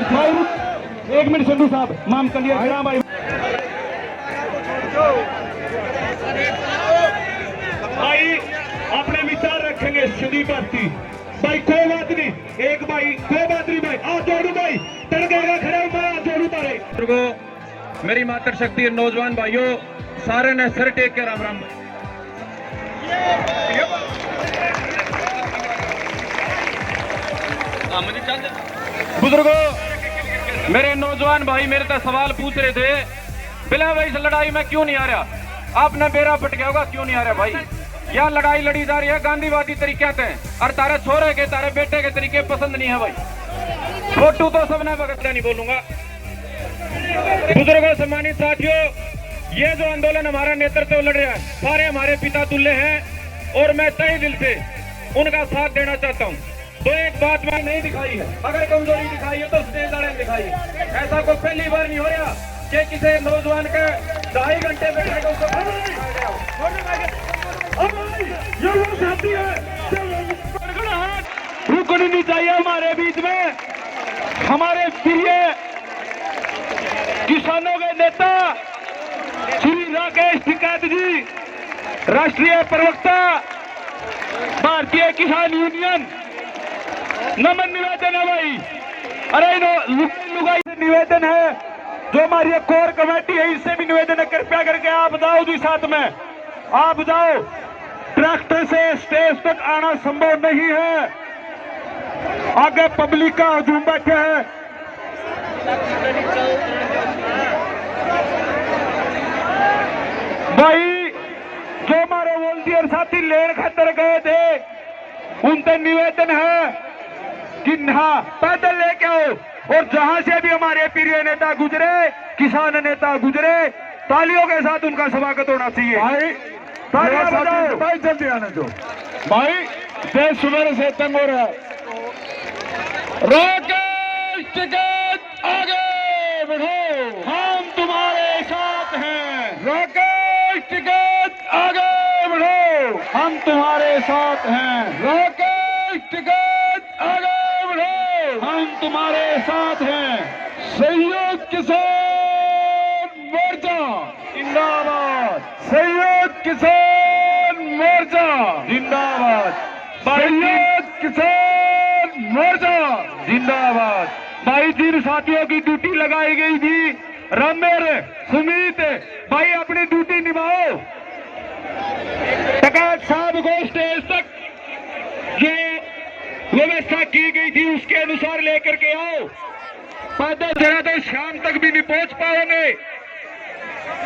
भाई 1 मिनट संधू साहब माम कर लिया भाई। भाई अपने विचार रखेंगे सिंधी भर्ती भाई, कोई बात नहीं, एक भाई कोई बात नहीं भाई, आ जोड़ू भाई तड़केगा खड़े हो जोड़ू तारे। मेरी मातृशक्ति नौजवान भाइयों सारे ने सर टेक के राम राम। बुजुर्गों मेरे नौजवान भाई मेरे से सवाल पूछ रहे थे, बिला भाई इस लड़ाई में क्यों नहीं आ रहा, आपने बेरा पट गया होगा क्यों नहीं आ रहा भाई। यह लड़ाई लड़ी जा रही है गांधीवादी तरीके से, और तारे छोरे के तारे बेटे के तरीके पसंद नहीं है भाई। फोटो तो सबने भगत नहीं बोलूंगा। बुजुर्गों सम्मानित साथियों, ये जो आंदोलन हमारा नेतृत्व लड़ रहा है सारे हमारे पिता तुल्य हैं और मैं तहे दिल से उनका साथ देना चाहता हूँ। तो एक बात मैं नहीं दिखाई है, अगर कमजोरी दिखाई है तो स्टेज लड़े दिखाई है। ऐसा कोई पहली बार नहीं हो रहा कि किसी नौजवान के 2.5 घंटे बैठे को रुकनी नहीं चाहिए हमारे बीच में। हमारे प्रिय किसानों के नेता श्री राकेश टिकैत जी, राष्ट्रीय प्रवक्ता भारतीय किसान यूनियन, नमन निवेदन है भाई। अरे लुगाई से निवेदन है, जो हमारी कोर कमेटी है इससे भी निवेदन है, कृपया करके आप जाओ जी, साथ में आप जाओ। ट्रैक्टर से स्टेज तक आना संभव नहीं है, आगे पब्लिक का हजूम बैठे हैं। भाई जो हमारे वॉलंटियर साथी लेन खातर गए थे उनसे निवेदन है कि हाँ पैदल लेके आओ, और जहां से भी हमारे प्रिय नेता गुजरे, किसान नेता गुजरे, तालियों के साथ उनका स्वागत होना चाहिए। भाई तालियां बजाओ भाई, जल्दी आने दो भाई, देश सुबह से तंग हो रहा है। राकेश टिकैत आगे बढ़ो, हम तुम्हारे साथ हैं। राकेश टिकैत आगे बढ़ो, हम तुम्हारे साथ हैं। राकेश टिकैत आगे बढ़ो, हम तुम्हारे साथ हैं। संयुक्त किसान मोर्चा जिंदाबाद, संयुक्त किसान मोर्चा जिंदाबाद, संयुक्त किसान मोर्चा जिंदाबाद। भाई जिन साथियों की ड्यूटी लगाई गई थी, रमेर सुमित भाई अपनी ड्यूटी निभाओ। टिकैत साहब को स्टेज तक जो व्यवस्था की गई थी उसके अनुसार लेकर के आओ। पैदल जरा तो शाम तक भी नहीं पहुंच पाओगे।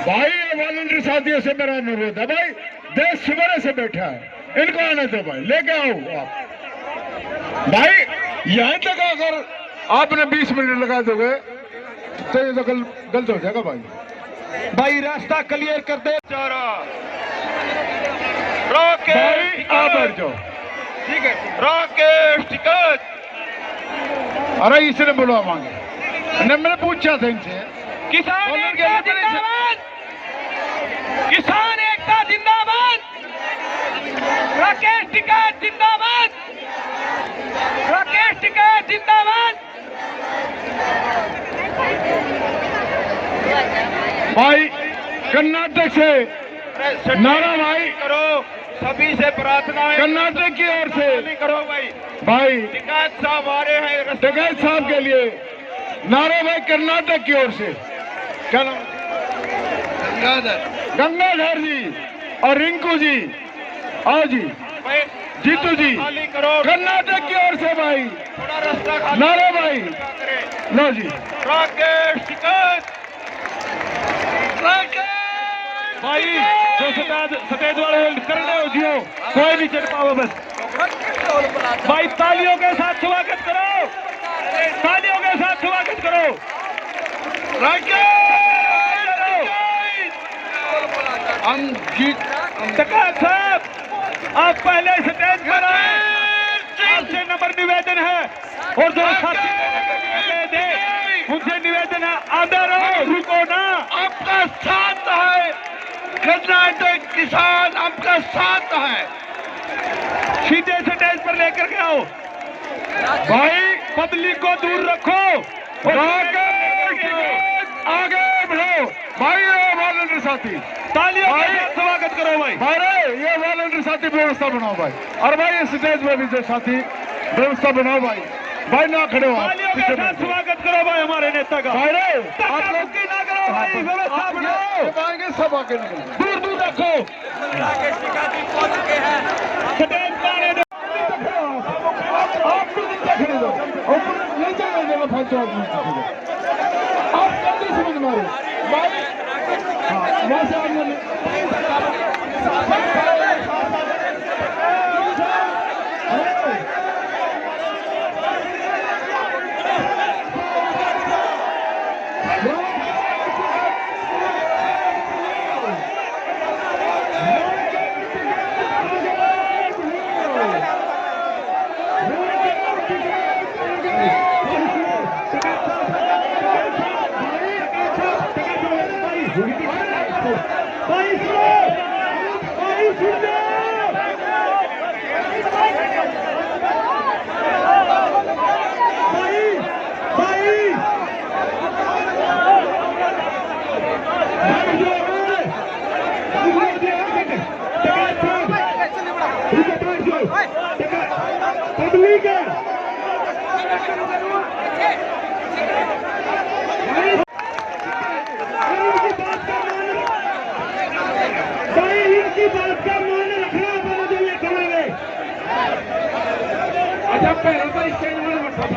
भाई वॉलंटियर साथियों से मेरा अनुरोध है, भाई देश सुबह से बैठा है, इनको आने दो भाई, लेके आओ आप। भाई यहां तक अगर आपने 20 मिनट लगा दोगे तो ये तो गलत हो जाएगा भाई। भाई रास्ता क्लियर कर दे। राकेश आबर जो ठीक है, राकेश टिकैत। अरे इसने बुलवा मांगे, मैंने पूछा था इनसे। किसान एकता जिंदाबाद, किसान एकता जिंदाबाद, राकेश टिकैत जिंदाबाद, राकेश टिकैत जिंदाबाद। भाई कर्नाटक से नारा भाई करो, सभी से प्रार्थना है कर्नाटक की ओर से करो भाई टिकैत साहब आ रहे हैं, टिकैत साहब के लिए नारा भाई कर्नाटक की ओर से। क्या नाम? गंगाधर जी और रिंकू जी, आओ जी, जीतू जी, कर्नाटक की ओर से भाई नारा भाई लो जी। राकेश टिकैत, भाई जो सफेद वाले करने हो जियो, कोई नहीं चढ़ पाओ बस। भाई तालियों के साथ स्वागत करो, तालियों के साथ स्वागत करो। हम जीत टिकैत साहब आप पहले स्टेज पर आए, आपसे नंबर निवेदन है, और जो साथी थे उनसे निवेदन है आगे रहो, रुको ना, आपका साथ है कर्नाटक किसान, आपका साथ है। सीधे स्टेज पर लेकर के आओ भाई, पब्लिक को दूर रखो, आगे बढ़ो भाई, वॉलंटियर साथी तालियों के साथ स्वागत करो भाई। भाई ये वॉलंटियर साथी व्यवस्था बनाओ भाई, और भाई स्टेज में भी जो साथी व्यवस्था बनाओ भाई, भाई ना खड़े हो आप, तालियों के साथ स्वागत करो भाई हमारे नेता का। भाई आप लोग की ना करो भाई, व्यवस्था बनाओ। आगे सब आगे निकलो, दूर दूर रखो। स्टेज पाने दो। आप भी नीचे खड़े हो, ले जाओ आप जल्दी समझ मारो भाई। हाँ वैसे पब्लिक है इनकी बात का मान रखना जो ये करेंगे। अच्छा पहले तो स्टेज में बैठा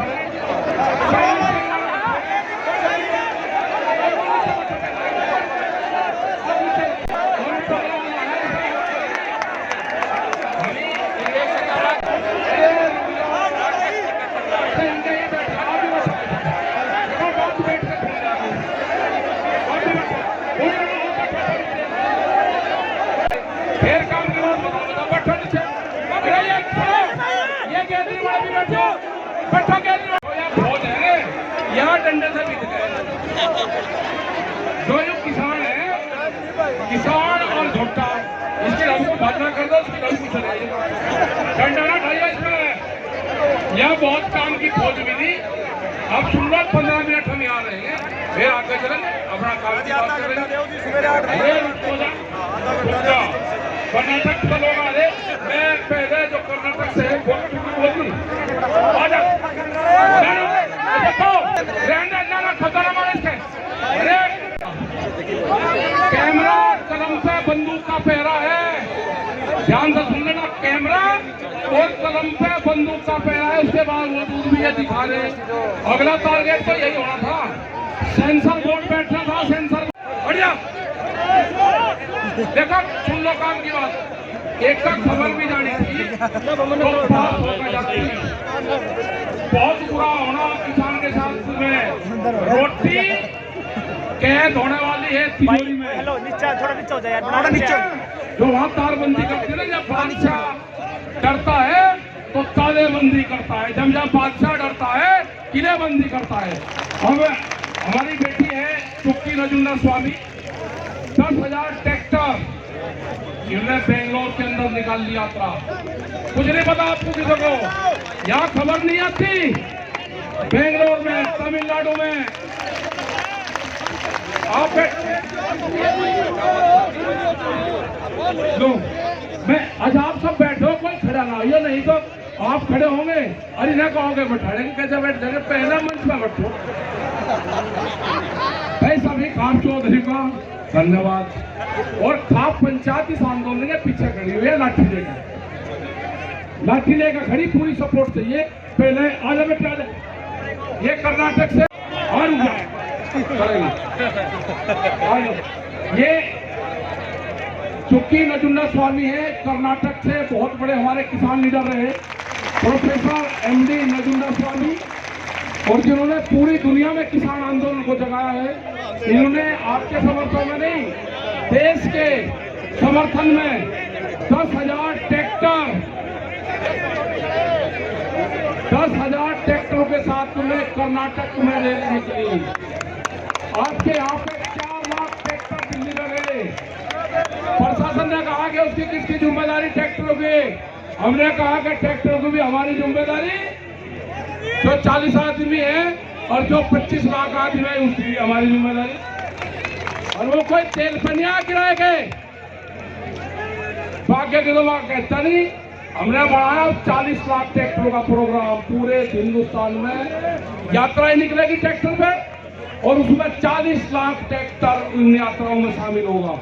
यहाँ डंडे से बीत गए। जो किसान है, किसान और झोटा, इसकी रंग को भाजना कर दो, उसकी रंग को चलाइए, डंडा ना ढाइए इसमें। यह बहुत काम की खोज मिली। अब सुन लो, 15 मिनट हम यहाँ रहेंगे, फिर आगे चलेंगे अपना काम की बात करेंगे। कर्नाटक से लोग आ रहे, मैं पहले जो कर्नाटक से बोली आ जाओ, अरे कैमरा कलम से बंदूक का पहरा है, ध्यान से सुन लेना। कैमरा और कलम पे बंदूक का पहरा है, उसके बाद वो दूर भी ये दिखा रहे। अगला टारगेट तो यही होना था, सेंसर बोर्ड बैठना था, सेंसर बढ़िया। देखो सुन लो काम की बात, एक का खबर भी जानी थी तो बहुत होकर जाती है। बहुत बुरा होना किसान के साथ में। रोटी कैद होने वाली है तिजोरी में। हेलो नीचे, थोड़ा नीचे हो जाए यार, थोड़ा नीचे। जो वहाँ तारबंदी करती है ना, जब बादशाह डरता है तो तालेबंदी करता है, जब बादशाह डरता है किलेबंदी करता है। अब हमारी बेटी है चुक्की नजुंदा स्वामी, 10,000 ट्रैक्टर इन्होंने बेंगलोर के अंदर निकाल लिया यात्रा। कुछ नहीं पता आपको किसी को, यहाँ खबर नहीं आती। बेंगलोर में, तमिलनाडु में आप लो, मैं अच्छा आप सब बैठो, कोई खड़ा ना हो, नहीं तो आप खड़े होंगे, अरे ना कहोगे बैठाएंगे, कैसे बैठ जाएंगे, पहला मंच में बैठो। भाई सभी खाप चौधरी का धन्यवाद। और खाप पंचायत इस आंदोलन के पीछे खड़ी हुई है, लाठी लेकर खड़ी, पूरी सपोर्ट चाहिए। पहले आजा बेटा, ये कर्नाटक से और ये चुक्की नजुंदा स्वामी है, कर्नाटक से बहुत बड़े हमारे किसान लीडर रहे, प्रोफेसर एमडी नजुंदा स्वामी, और जिन्होंने पूरी दुनिया में किसान आंदोलन को जगाया है। इन्होंने आपके समर्थन में नहीं, देश के समर्थन में 10,000 ट्रैक्टर, 10,000 ट्रैक्टरों के साथ उन्हें कर्नाटक में रैली निकली। आपके यहाँ पे 4 लाख ट्रैक्टर दिल्ली में गए। प्रशासन ने कहा कि उसकी किसकी जिम्मेदारी ट्रैक्टरों की, हमने कहा कि ट्रैक्टर को भी हमारी जिम्मेदारी। जो 40 आदमी है और जो 25 लाख आदमी है उसकी भी हमारी जिम्मेदारी। और वो कोई तेल पर नहीं गिराए गए, भाग्य के तो वहां कहता नहीं। हमने बढ़ाया 40 लाख ट्रैक्टरों का प्रोग्राम पूरे हिंदुस्तान में। यात्राएं निकलेगी ट्रैक्टर पे और उसमें 40 लाख ट्रैक्टर इन यात्राओं में शामिल होगा।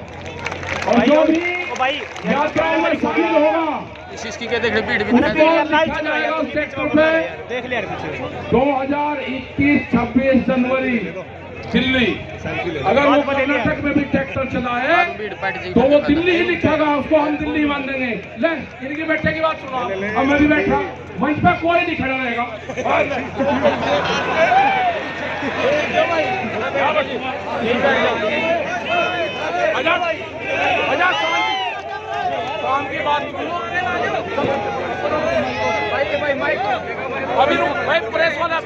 और जो भी यात्राओं में शामिल होगा इसकी क्या देख भीड़ भी उसको लिखा जाएगा उस ट्रैक्टर पे देख लिया 2021-26 जनवरी दिल्ली। अगर वो कर्नाटक में भी ट्रैक्टर चलाए तो वो दिल्ली ही लिखेगा, उसको हम दिल्ली मान देंगे। ले इनकी बैठे की बात सुना, अब मैं भी बैठा, मंच पे कोई नहीं खड़ा रहेगा। काम की बात अभी भाई प्रेस वाला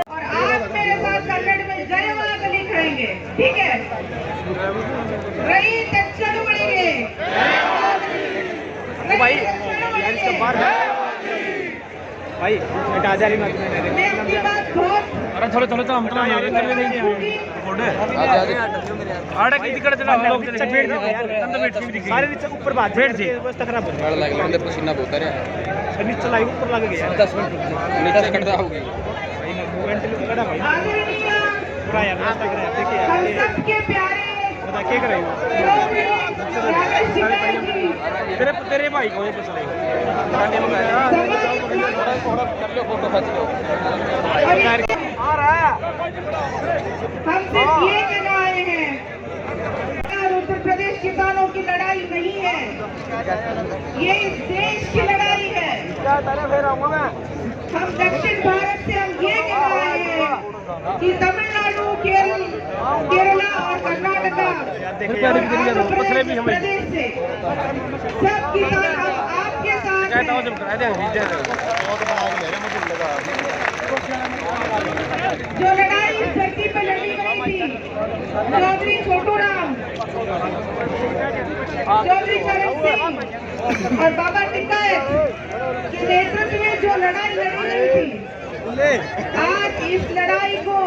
और आप मेरे साथ कन्नड़ में जय माता लिखेंगे, ठीक है? रही तच्चन बनेंगे भाई बेटा आजा रही मैं अपनी बात बहुत अरे चलो चलो हम तो यार आड़ा की टिकट चला लोग बैठ जाओ यार अंदर बैठ के दिखे सारे नीचे ऊपर बात बैठ जी बस तक खराब बड़ा लग रहा है, पसीना बहुत आ रहा है। नीचे लाइव ऊपर लग गया 10 मिनट नीचे कटरा होगी भाई ना मूवमेंट लगा भाई आदरणीय पूरा यार नाश्ता कर रहा है देखिए हम यार सबके प्यारे बता क्या कर रही हो राकेश टिकैत जी, तेरे भाई को ये पूछ रही गाड़ी में कर लो फोटो खींच लो। आ रहा है हम सिर्फ ये कहना आए हैं, उत्तर प्रदेश किसानों की लड़ाई नहीं है, ये इस देश की लड़ाई है। हम दक्षिण भारत से हम ये कहना आए हैं कि तमिलनाडु, केरला और कर्नाटका और आंध्र प्रदेश से सब किसान हम आपके साथ हैं। जो लड़ाई इस धरती पर लड़ी गई थी, चौधरी छोटू राम, चौधरी चरण सिंह और बाबा टिकैत के नेतृत्व में जो लड़ाई लड़ी गई थी, आज इस लड़ाई को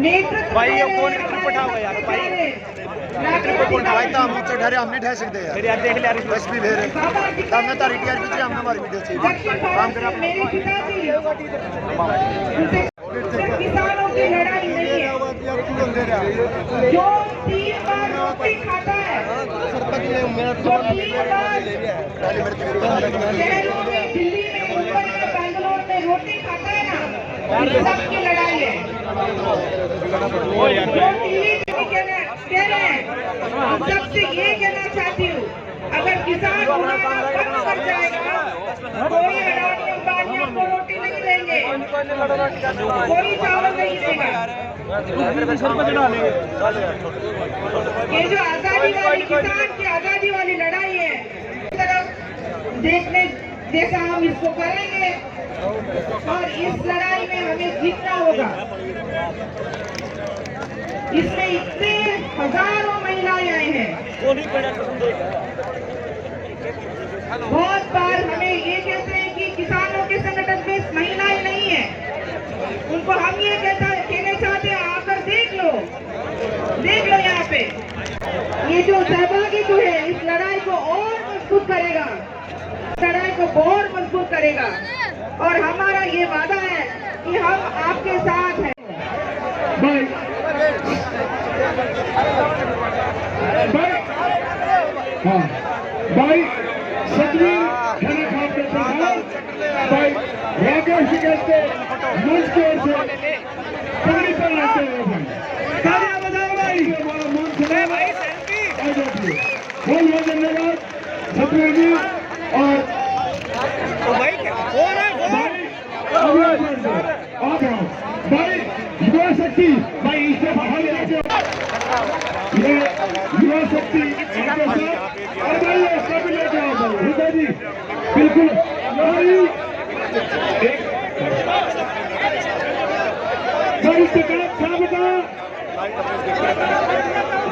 नेतृत्व भाई ये कौन की ट्रिप उठाओ यार भाई भाई तो हम नीचे ठहरे हम नहीं ठहर सकते यार फिर यार देख ले यार बस भी भेरे तब मैं तारी टीआर पीछे हमने हमारी वीडियो चाहिए दक्षिण भारत में मेरे पिताजी सिर्फ किसानों की लड़ाई नहीं है, जो 3 बार रोटी खाता है, जो 3 बार शहरों में, दिल्ली में, मुंबई में, बैंगलोर में रोटी खाता है ना, ये सबकी लड़ाई है। जो टीवी पे कह रहे हैं, हम सबसे ये कहना चाहती हूँ, अगर किसान उड़ाना बंद कर जाएगा, कोई अडानी अंबानी आपको रोटी नहीं देंगे, कोई चावल नहीं देगा। ये जो आजादी वाली किसान की आजादी वाली लड़ाई है, इस तरफ देखने जैसा हम इसको करेंगे और इस लड़ाई में हमें जीतना होगा। इसमें इतने हजारों महिलाएं आई हैं। बहुत बार हमें ये कहते हैं कि किसानों के संगठन में महिलाएं नहीं है, उनको हम ये कहना चाहते हैं, आकर देख लो यहाँ पे। ये जो सहभागी जो है इस लड़ाई को और मजबूत करेगा, लड़ाई को और मजबूत करेगा और हमारा ये वादा है कि हम आपके साथ हैं। भाई सतवीर खाना खाप के प्रधान भाई राकेश टिकैत के मंच की ओर से पगड़ी पर रहते हुए भाई तालियां बजाओ भाई, हमारा मन सुना भाई, बहुत बहुत धन्यवाद सतवीर जी। और भाई कौन है भाई युवा शक्ति भाई इससे बाहर लेके ये युवा शक्ति इनके साथ और भाई इसका भी लेके आओ भाई हृदय जी बिल्कुल भाई टिकट साहब का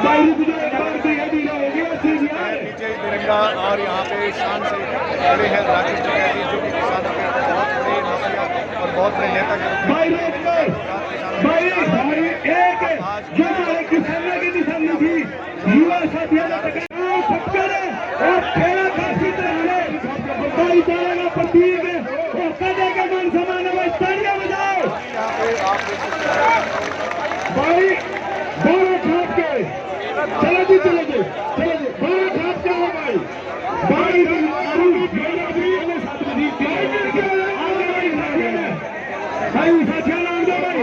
भाई मुझे एक बार दिया हो गया नीचे तिरंगा और यहाँ पे शान से खड़े हैं राकेश टिकैत जी जो कि किसानों के बहुत बड़े नसीहत और बहुत बड़े नेता के रूप में भाई रोक कर भाई भाई एक जो हमारे किसानों की निशानी थी युवा साथियों ने टकराव फटकर और खेला खासी तरह भाई जाएगा प्रतीक और कदे का मान समान है भाई तालियां बजाओ भाई बारह खाप के चलो जी बारह खाप के हो भाई भाई भाई साथियों नाम दो भाई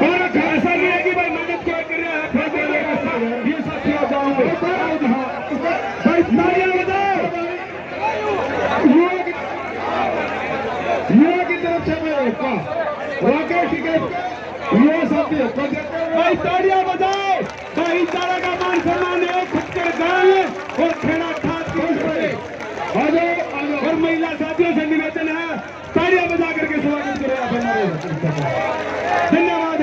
बारह खाप ऐसा नहीं है कि भाई मदद कोई कर रहा है फिर बोलेगा ये साथियों जाओगे भाई तालियां बजाओ युवा की तरफ से मैं रोका राकेश के युवा साथी भाई तालियां बजाओ भाईचारा का मान सम्मान है खुद गाँव और खेड़ा खाद और महिला साथियों से निवेदन है तालियां बजा करके स्वागत करें आप हमारे धन्यवाद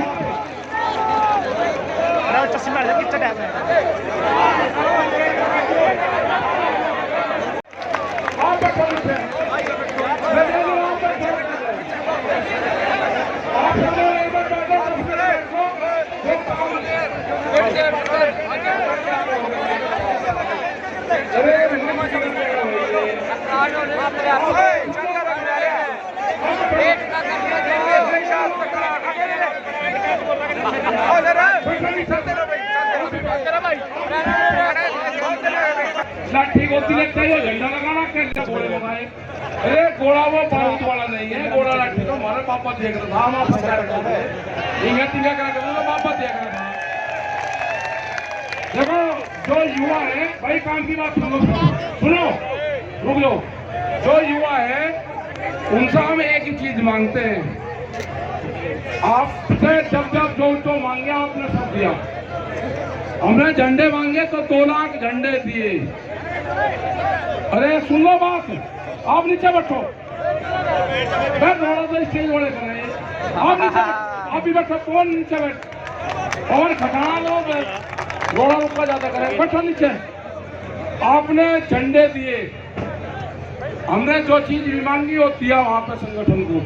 लाठी गोती लगता है झंडा लगाना कैसे घोड़े लगाए अरे घोड़ा वो बारूद वाला नहीं है घोड़ा लाठी तो हमारे पापा देख रहा था हम आप तींगा करा कर पापा देख रहा था देखो जो युवा है भाई काम की बात सुनो रुक लो जो युवा है उनसे हम एक ही चीज मांगते हैं आपसे जब जो मांगे आपने सब दिया हमने झंडे मांगे तो 2 लाख झंडे दिए अरे सुन लो बात आप नीचे बैठो मैं थोड़ा सा स्टेज वाले कर रहे हैं आप नीचे आप भी बैठो कौन नीचे बैठ और खटाना लो रोड़ा रुका ज्यादा करें बैठो नीचे आपने झंडे दिए हमने जो चीज भी मांगी वो दिया वहां पे संगठन को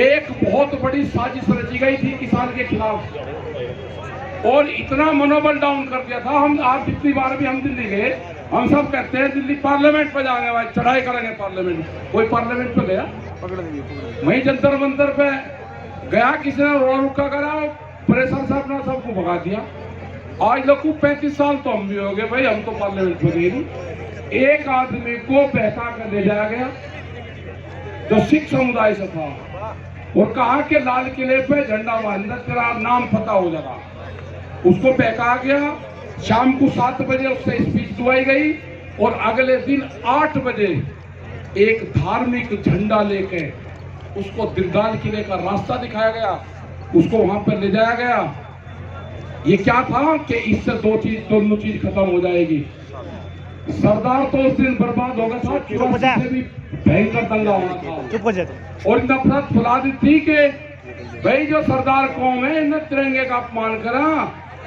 एक बहुत बड़ी साजिश रची गई थी किसान के खिलाफ और इतना मनोबल डाउन कर दिया था हम आप जितनी बार भी हम दिल्ली गए हम सब कहते हैं दिल्ली पार्लियामेंट पे जाएंगे भाई चढ़ाई करेंगे पार्लियामेंट कोई पार्लियामेंट पे गया वहीं जंतर मंतर पे गया किसी ने रोड़ा रुका करा प्रेशर से अपना सबको भगा दिया आज लोग 35 साल तो हम भी हो गए भाई हम तो पार्लियामेंट में गए नहीं एक आदमी को बहका कर ले जाया गया जो सिख समुदाय से था और कहा कि लाल किले पे झंडा बांधना तेरा नाम पता हो जाएगा उसको बहका गया शाम को 7 बजे उससे स्पीच दुआई गई और अगले दिन 8 बजे एक धार्मिक झंडा लेके उसको दिलदार किले का रास्ता दिखाया गया उसको वहां पर ले जाया गया ये क्या था कि इससे दोनों चीज खत्म हो जाएगी सरदार तो उस दिन बर्बाद हो गया था से भी भयंकर दंगा होना था और नफरत फैला दी थी कि भाई जो सरदार कौम है इन्हें तिरंगे का अपमान करा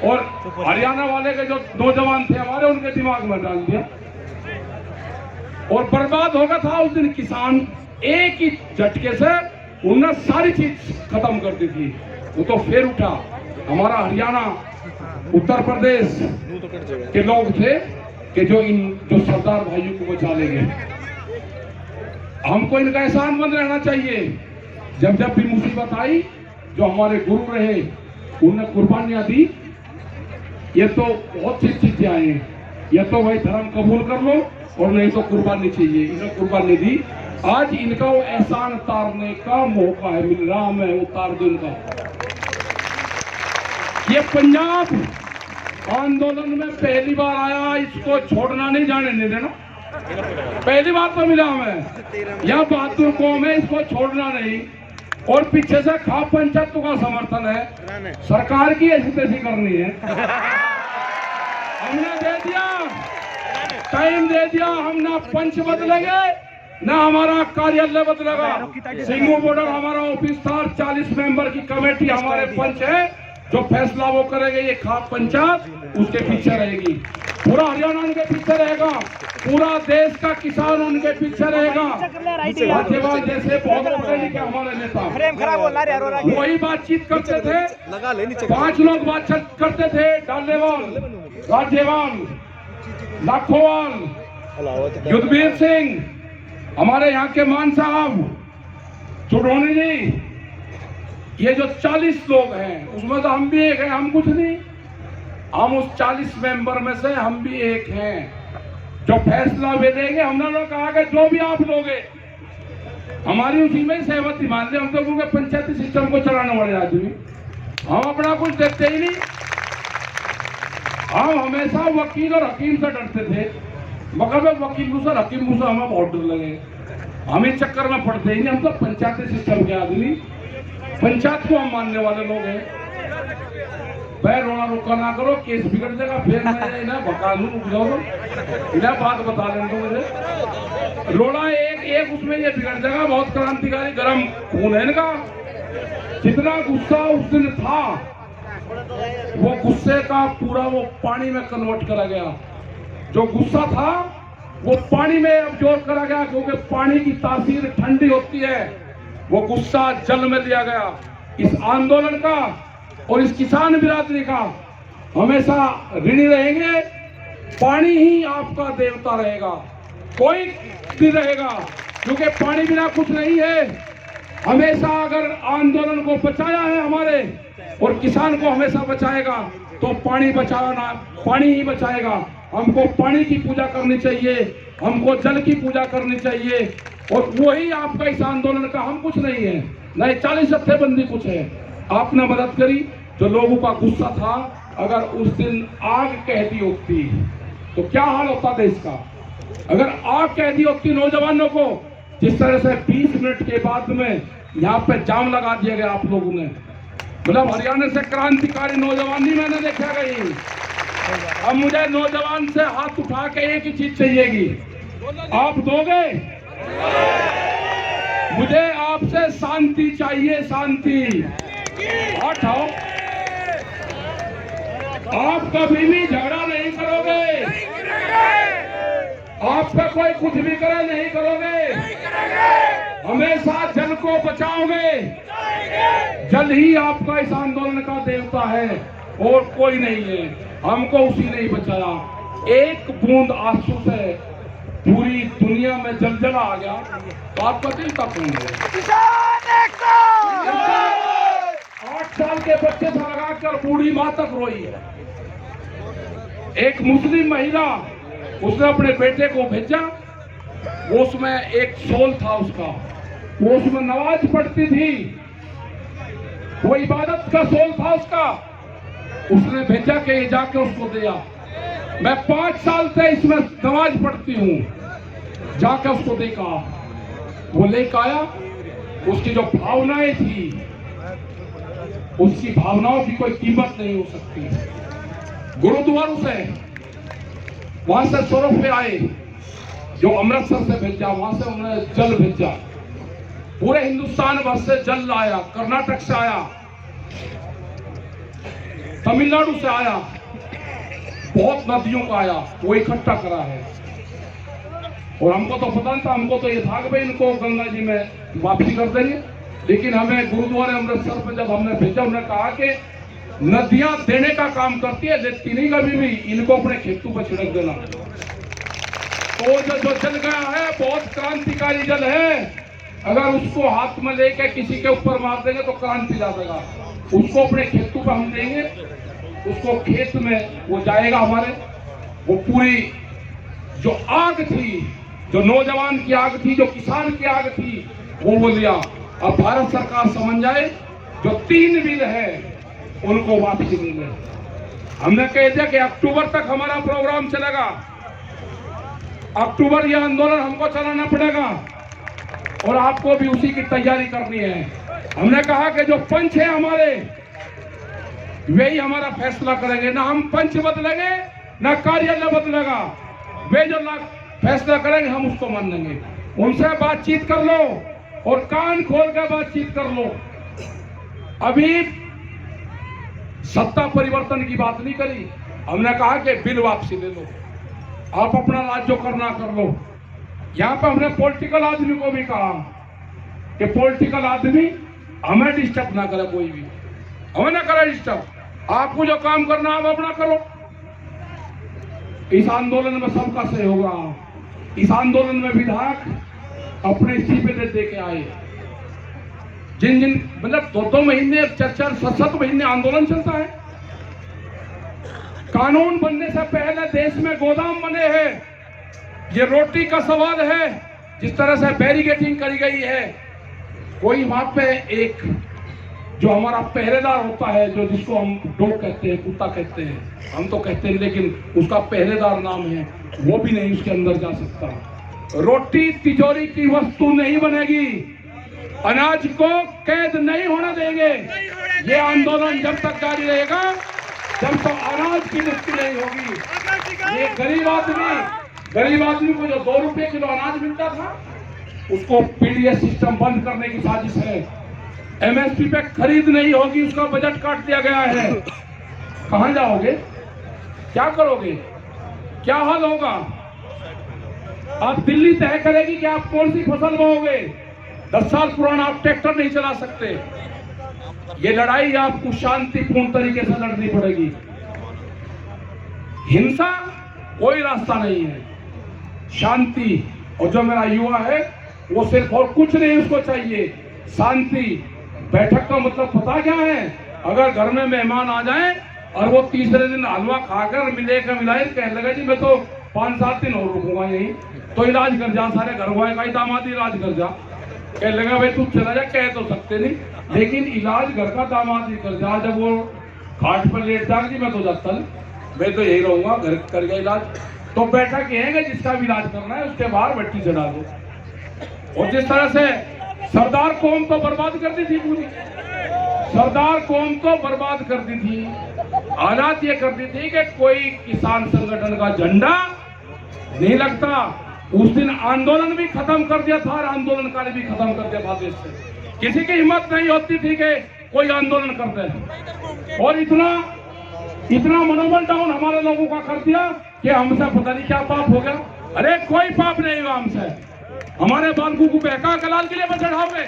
और हरियाणा वाले के जो नौजवान थे हमारे उनके दिमाग में डाल दिया और बर्बाद हो गया था उस दिन किसान एक ही झटके से उन्हें सारी चीज खत्म कर दी थी वो तो फिर उठा हमारा हरियाणा उत्तर प्रदेश के लोग थे कि जो सरदार भाइयों को बचा लेंगे हमको इनका एहसानमंद रहना चाहिए जब भी मुसीबत आई जो हमारे गुरु रहे उन्होंने कुर्बानियां दी ये तो बहुत सी चीजें आई हैं या तो भाई धर्म कबूल कर लो और नहीं तो कुर्बानी चाहिए इन्होंने कुर्बानी दी आज इनका वो एहसान उतारने का मौका है मिल रहा मैं उतार दूं इनका ये पंजाब आंदोलन में पहली बार आया इसको छोड़ना नहीं जाने नहीं देना पहली बार तो मिला हमें यह बहादुर कौम है इसको छोड़ना नहीं और पीछे से खाप पंचायत का समर्थन है सरकार की ऐसी तैसी करनी है हमने दे दिया टाइम दे दिया हम ना पंच बदलेंगे ना हमारा कार्यालय बदलेगा सिंगू बॉर्डर हमारा ऑफिस था 40 मेंबर की कमेटी हमारे पंच है जो फैसला वो करेंगे ये खाप पंचायत उसके पीछे रहेगी पूरा हरियाणा उनके पीछे रहेगा पूरा देश का किसान उनके पीछे रहेगा। राज्यपाल जैसे बहुत बड़े नहीं हमारे नेता वही बातचीत करते थे, 5 लोग बातचीत करते थे, डालेवाल, राज्यपाल, लाखोवाल, युद्धवीर सिंह, हमारे यहाँ के मान साहब, चुड़ोनी जी, ये जो 40 लोग हैं उसमें तो हम भी एक हैं, हम कुछ नहीं, हम उस 40 मेंबर में से हम भी एक हैं जो फैसला वे लेंगे। हमने लोग कहा कि जो भी आप लोगे हमारी उसी में सहमति मान ले। हम तो क्योंकि पंचायती सिस्टम को चलाने वाले आदमी, हम अपना कुछ देखते ही नहीं। हम हमेशा वकील और हकीम से डरते थे, मगर वे वकील मुझसे हकीम मुझसे हमें बहुत डर लगे। हम इस चक्कर में पड़ते ही नहीं, हम तो पंचायती सिस्टम के आदमी, पंचायत को हम मानने वाले लोग हैं। मैं रोना रोका ना करो, केस बिगड़ जाएगा, फिर मैं इन्हें भगा लूं, रुक जाओ, इन्हें बात बता दें तो मुझे रोना एक उसमें ये बिगड़ जाएगा। बहुत क्रांतिकारी गर्म खून है इनका। जितना गुस्सा उस दिन था वो गुस्से का पूरा वो पानी में कन्वर्ट करा गया। जो गुस्सा था वो पानी में अब्जॉर्ब करा गया, क्योंकि पानी की तासीर ठंडी होती है। वो गुस्सा जल में लिया गया। इस आंदोलन का और इस किसान बिरादरी का हमेशा ऋणी रहेंगे। पानी ही आपका देवता रहेगा, कोई भी रहेगा, क्योंकि पानी बिना कुछ नहीं है। हमेशा अगर आंदोलन को बचाया है हमारे और किसान को हमेशा बचाएगा तो पानी बचाना, पानी ही बचाएगा। हमको पानी की पूजा करनी चाहिए, हमको जल की पूजा करनी चाहिए, और वही आपका इस आंदोलन का। हम कुछ नहीं है, नहीं 40 हफ्तेबंदी कुछ है। आपने मदद करी, जो लोगों का गुस्सा था, अगर उस दिन आग कह दी होती तो क्या हाल होता देश का। अगर आग कह दी होती नौजवानों को, जिस तरह से 20 मिनट के बाद में यहाँ पे जाम लगा दिया गया आप लोगों ने, मतलब हरियाणा से क्रांतिकारी नौजवानी मैंने देखा गई। अब मुझे नौजवान से हाथ उठा के एक ही चीज चाहिएगी, आप दोगे? मुझे आपसे शांति चाहिए, शांति। हटाओ, आप कभी भी झगड़ा नहीं करोगे, आप पे कोई कुछ भी करे नहीं करोगे, हमेशा जल को बचाओगे। जल ही आपका इस आंदोलन का देवता है और कोई नहीं है। हमको उसी ने ही बचाया। एक बूंद आंसू से पूरी दुनिया में जलजला आ गया तो आपका दिल का कौन है? 8 साल के बच्चे से लगाकर बूढ़ी माँ तक रोई है। एक मुस्लिम महिला, उसने अपने बेटे को भेजा, वो उसमें एक शॉल था उसका, वो उसमें नमाज पढ़ती थी, वो इबादत का शॉल था उसका, उसने भेजा कि ये जाके उसको दिया। मैं 5 साल से इसमें नमाज पढ़ती हूँ, जाके उसको देखा, वो लेकर आया। उसकी जो भावनाएं थी, उसकी भावनाओं की कोई कीमत नहीं हो सकती। गुरुद्वारों से वहां से 100 रुपये आए, जो अमृतसर से भेजा, वहां से उन्होंने जल भेजा। पूरे हिंदुस्तान भर से जल आया, कर्नाटक से आया, तमिलनाडु से आया, बहुत नदियों का आया, वो इकट्ठा करा है। और हमको तो पता नहीं था, हमको तो ये था कि भाई इनको गंगा जी में वापसी कर देंगे। लेकिन हमें गुरुद्वारे अमृतसर पे जब हमने भेजा, उन्होंने कहा कि नदियां देने का काम करती है, लेती नहीं कभी भी, इनको अपने खेतों पर छिड़क देना। तो जो जल गया है बहुत क्रांतिकारी जल है, अगर उसको हाथ में लेके किसी के ऊपर मार देंगे तो क्रांति ला देगा। उसको अपने खेतों पर हम देंगे, उसको खेत में वो जाएगा हमारे। वो पूरी जो आग थी, जो नौजवान की आग थी, जो किसान की आग थी, वो लिया। अब भारत सरकार समझ जाए, जो 3 बिल है उनको वापसी मिले। हमने कह दिया कि अक्टूबर तक हमारा प्रोग्राम चलेगा, अक्टूबर यह आंदोलन हमको चलाना पड़ेगा और आपको भी उसी की तैयारी करनी है। हमने कहा कि जो पंच है हमारे, वे ही हमारा फैसला करेंगे, ना हम पंच बदलेंगे ना कार्यालय बदलेगा। वे जो फैसला करेंगे हम उसको मान लेंगे। उनसे बातचीत कर लो और कान खोल कर बातचीत कर लो। अभी सत्ता परिवर्तन की बात नहीं करी, हमने कहा कि बिल वापसी ले लो। आप अपना राज जो करना कर लो। यहाँ पे हमने पॉलिटिकल आदमी को भी कहा कि पॉलिटिकल आदमी हमें डिस्टर्ब ना करे, कोई भी हमें ना करे डिस्टर्ब। आपको जो काम करना आप अपना करो। इस आंदोलन में सबका सहयोग रहा। इस आंदोलन में विधायक अपने इस्तीफे दे के आए। जिन जिन मतलब 2-2 महीने 4-4 7-7 महीने आंदोलन चलता है। कानून बनने से पहले देश में गोदाम बने हैं। ये रोटी का सवाल है। जिस तरह से बैरिकेडिंग करी गई है, कोई वहां पे एक जो हमारा पहरेदार होता है, जो जिसको हम डॉग कहते हैं, कुत्ता कहते हैं, हम तो कहते हैं लेकिन उसका पहरेदार नाम है, वो भी नहीं उसके अंदर जा सकता। रोटी तिजोरी की वस्तु नहीं बनेगी। अनाज को कैद नहीं होने देंगे। ये आंदोलन जब तक जारी रहेगा जब तक अनाज की मुक्ति नहीं होगी। ये गरीब आदमी को जो 2 रुपए किलो अनाज मिलता था, उसको पीडीएस सिस्टम बंद करने की साजिश है। एमएसपी पे खरीद नहीं होगी, उसका बजट काट दिया गया है। कहां जाओगे? क्या करोगे? क्या हाल होगा? आप दिल्ली तय करेगी कि आप कौन सी फसल बोओगे। 10 साल पुराना आप ट्रैक्टर नहीं चला सकते। ये लड़ाई आपको शांतिपूर्ण तरीके से लड़नी पड़ेगी। हिंसा कोई रास्ता नहीं है। शांति। और जो मेरा युवा है वो सिर्फ और कुछ नहीं उसको चाहिए, शांति। बैठक का मतलब पता क्या है? अगर घर में मेहमान आ जाए और वो तीसरे दिन हलवा खाकर मिलाए कहने लगा जी मैं तो 5-7 दिन और रुकूंगा यहीं, तो इलाज कर जा, सारे घर वाले का ही दामाद इलाज कर जा। कह लगा भाई तू चला जा, कह तो सकते नहीं, लेकिन इलाज घर का दामाद ही कर जा। जब वो खाट पर लेट जा जी मैं तो जाता नहीं, मैं तो यही रहूंगा, घर कर गया इलाज। तो बैठक ये है कि जिसका भी इलाज करना है उसके बाहर भट्टी चढ़ा दो। और जिस तरह से सरदार कौम तो बर्बाद कर दी थी, पूरी सरदार कौम तो बर्बाद कर दी थी। हालात ये कर दी थी कि कोई किसान संगठन का झंडा नहीं लगता। उस दिन आंदोलन भी खत्म कर दिया था और आंदोलनकारी भी खत्म कर दिया था देश से। किसी की हिम्मत नहीं होती थी कि कोई आंदोलन कर दे। और इतना मनोबल डाउन हमारे लोगों का कर दिया कि हमसे पता नहीं क्या पाप हो गया। अरे कोई पाप नहीं हुआ हमसे। हमारे बालकू को बहका के लाल किले पर चढ़ाओगे।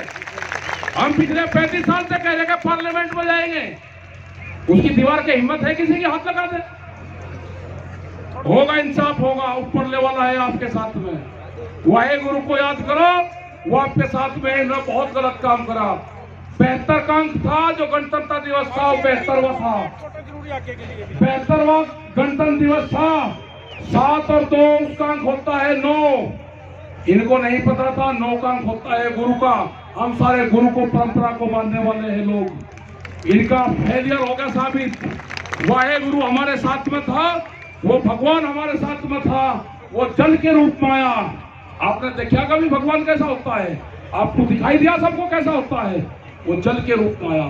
हम पिछले 35 साल से कह रहे हैं पार्लियामेंट में जाएंगे, उसकी दीवार की हिम्मत है किसी के हाथ लगा दे? होगा, इंसाफ होगा, ऊपर ले वाला है आपके साथ में। वाहे गुरु को याद करो, वो आपके साथ में इन्होंने बहुत गलत काम करा। 72 का अंक था जो गणतंत्र दिवस था, 72वां था, 72वां गणतंत्र दिवस था। 7 और 2 उसका अंक होता है 9। इनको नहीं पता था 9 का अंक होता है गुरु का। हम सारे गुरु को परंपरा को मानने वाले हैं लोग। इनका फेलियर हो गया साबित। वाहे गुरु हमारे साथ में था, वो भगवान हमारे साथ में था, वो जल के रूप में आया। आपने देखा कभी भगवान कैसा होता है? आपको दिखाई दिया सबको कैसा होता है? वो जल के रूप में आया।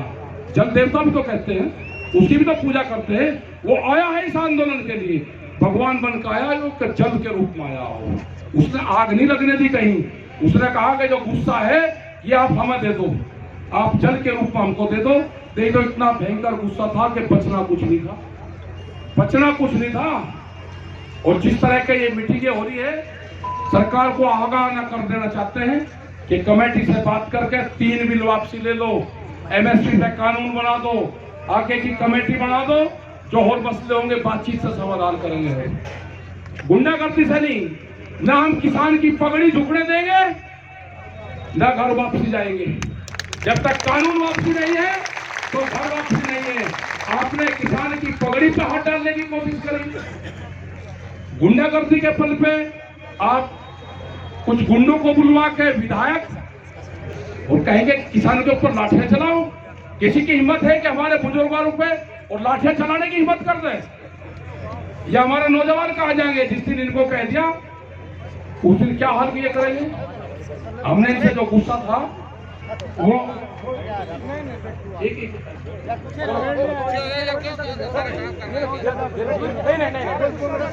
जल देवता भी तो कहते हैं, उसकी भी तो पूजा करते हैं। वो आया है इस आंदोलन के लिए, भगवान बन के आया, वो जल के रूप में आया हो। उसने आग नहीं लगने दी कहीं। उसने कहा कि जो गुस्सा है ये आप हमें दे दो, आप जल के रूप में हमको दे दो। इतना भयंकर गुस्सा था कि बचना कुछ नहीं था, बचना कुछ नहीं था। और जिस तरह के ये मीटिंगें हो रही है, सरकार को आगाह न कर देना चाहते हैं कि कमेटी से बात करके 3 बिल वापसी ले लो, एमएसपी पे कानून बना दो, आगे की कमेटी बना दो, जो और मसले होंगे बातचीत से समाधान करेंगे। गुंडागर्दी से नहीं, ना हम किसान की पगड़ी झुकने देंगे, ना घर वापसी जाएंगे। जब तक कानून वापसी नहीं है तो घर वापसी नहीं है। आपने किसान की पगड़ी पे हाथ डालने की कोशिश करी। गुंडागर्दी के पल पे आप कुछ गुंडों को बुलवा के विधायक और कहेंगे किसान के ऊपर लाठियां चलाओ। किसी की हिम्मत है कि हमारे बुजुर्गों पे और लाठियां चलाने की हिम्मत कर दे? या हमारे नौजवान कहा जाएंगे जिस दिन इनको कह दिया उस दिन क्या हाल किए करेंगे? हमने इनसे जो गुस्सा था वो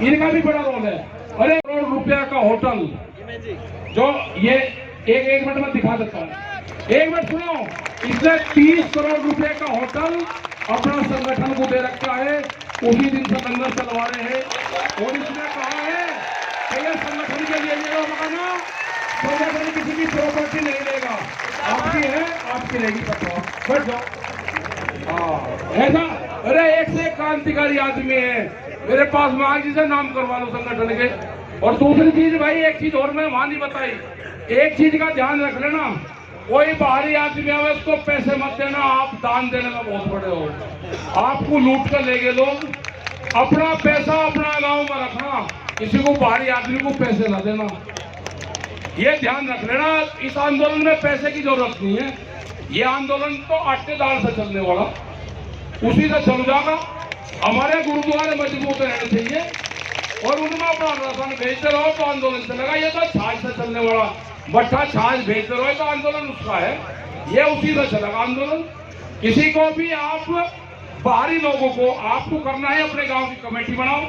इनका भी बड़ा रोल है। अरे करोड़ रुपया का होटल जो ये एक मिनट में दिखा देता है। 1 मिनट सुनो, इसने 30 करोड़ रुपए का होटल अपना संगठन को दे रखा है। उसी दिन से लंगर चलवा रहे हैं। और इसने कहा है ये संगठन के लिए ये मकाना संगठन किसी की प्रॉपर्टी नहीं लेगा, आपकी है, आपकी रहेगी। बैठ जाओ। हाँ ऐसा, अरे एक से एक क्रांतिकारी आदमी है मेरे पास, मान जी से नाम करवा लो संगठन के। और दूसरी चीज भाई, एक चीज और मैं वहां नहीं बताई, एक चीज का ध्यान रख लेना, कोई बाहरी आदमी आवे उसको पैसे मत देना, आप दान देने में बहुत बड़े हो, आपको लूट कर ले गए लोग। अपना पैसा अपना गांव में रखना, किसी को बाहरी आदमी को पैसे न देना, ये ध्यान रख लेना। इस आंदोलन में पैसे की जरूरत नहीं है, ये आंदोलन तो आटे दाल से चलने वाला, उसी से चल जाएगा। हमारे गुरुद्वारे मजबूत रहने चाहिए और उनमें अपना राशन भेजते रहो तो आंदोलन चलेगा। ये तो छाछ से चलने वाला, भट्ठा छाछ भेजते रहो तो आंदोलन उसका है, ये उसी से चलेगा आंदोलन। किसी को भी आप बाहरी लोगों को आपको करना है, अपने गांव की कमेटी बनाओ,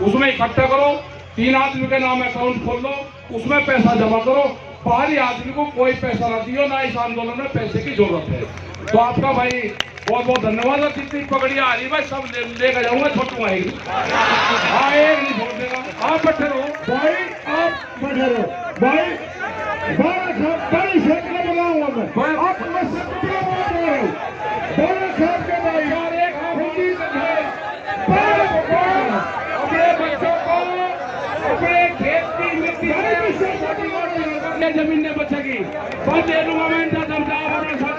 उसमें इकट्ठा करो, 3 आदमी के नाम अकाउंट खोल लो, उसमें पैसा जमा करो, बाहरी आदमी को कोई पैसा ना दियो, ना इस आंदोलन में पैसे की जरूरत है। तो आपका भाई बहुत बहुत धन्यवाद। और जितनी पकड़ियां आ रही भाई सब लेकर जाऊंगा, छोटू आएगी। हाँ एक नहीं छोड़ देगा, आप बैठे रहो भाई, आप बैठे रहो भाई। 12 साहब बड़ी संख्या में लगाऊंगा मैं, आप मैं सबके बोल रहा हूँ 12 साहब के भाई यार, एक हिंदी है, अपने बच्चों को अपने खेत की मिट्टी से जमीन ने बचेगी, बहुत दे दूंगा मैं, इंतजाम अपने साथ।